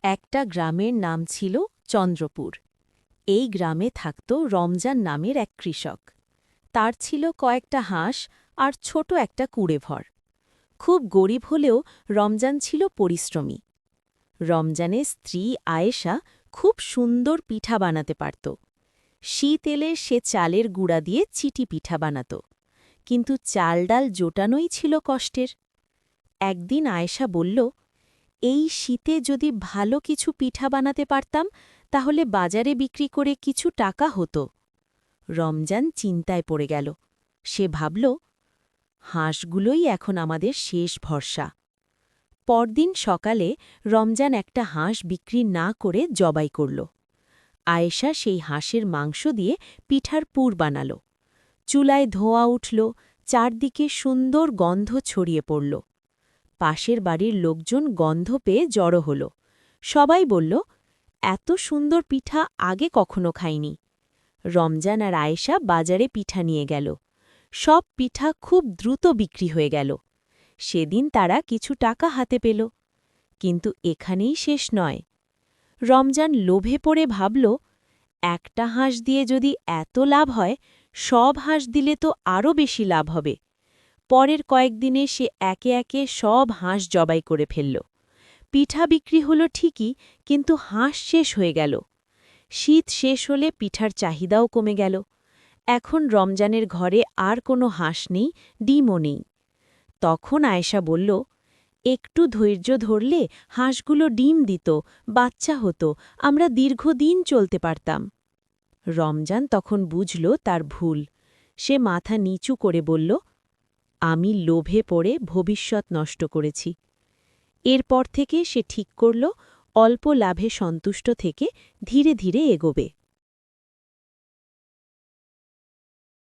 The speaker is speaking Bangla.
একটা গ্রামের নাম ছিল চন্দ্রপুর। এই গ্রামে থাকত রমজান নামের এক কৃষক। তার ছিল কয়েকটা হাঁস আর ছোট একটা কুঁড়েঘর। খুব গরিব হলেও রমজান ছিল পরিশ্রমী। রমজানের স্ত্রী আয়েশা খুব সুন্দর পিঠা বানাতে পারত। শীত এলে সে চালের গুঁড়া দিয়ে চিটি পিঠা বানাত, কিন্তু চাল ডাল জোটানোই ছিল কষ্টের। একদিন আয়েশা বলল, এই শীতে যদি ভালো কিছু পিঠা বানাতে পারতাম তাহলে বাজারে বিক্রি করে কিছু টাকা হতো। রমজান চিন্তায় পড়ে গেল। সে ভাবল, হাঁসগুলোই এখন আমাদের শেষ ভরসা। পরদিন সকালে রমজান একটা হাঁস বিক্রি না করে জবাই করল। আয়েশা সেই হাঁসের মাংস দিয়ে পিঠার পুর বানাল। চুলায় ধোঁয়া উঠল, চারদিকে সুন্দর গন্ধ ছড়িয়ে পড়ল। পাশের বাড়ির লোকজন গন্ধ পেয়ে জড়ো হল। সবাই বলল, এত সুন্দর পিঠা আগে কখনো খাইনি। রমজান আর আয়েশা বাজারে পিঠা নিয়ে গেল। সব পিঠা খুব দ্রুত বিক্রি হয়ে গেল। সেদিন তারা কিছু টাকা হাতে পেল। কিন্তু এখানেই শেষ নয়। রমজান লোভে পড়ে ভাবল, একটা হাঁস দিয়ে যদি এত লাভ হয়, সব হাঁস দিলে তো আরও বেশি লাভ হবে। পরের কয়েকদিনে সে একে একে সব হাঁস জবাই করে ফেলল। পিঠা বিক্রি হলো ঠিকই, কিন্তু হাঁস শেষ হয়ে গেল। শীত শেষ হলে পিঠার চাহিদাও কমে গেল। এখন রমজানের ঘরে আর কোনো হাঁস নেই, ডিমও নেই। তখন আয়েশা বলল, একটু ধৈর্য ধরলে হাঁসগুলো ডিম দিত, বাচ্চা হতো, আমরা দীর্ঘদিন চলতে পারতাম। রমজান তখন বুঝল তার ভুল। সে মাথা নিচু করে বলল, আমি লোভে পড়ে ভবিষ্যৎ নষ্ট করেছি। এরপর থেকে সে ঠিক করল, অল্প লাভে সন্তুষ্ট থেকে ধীরে ধীরে এগোবে।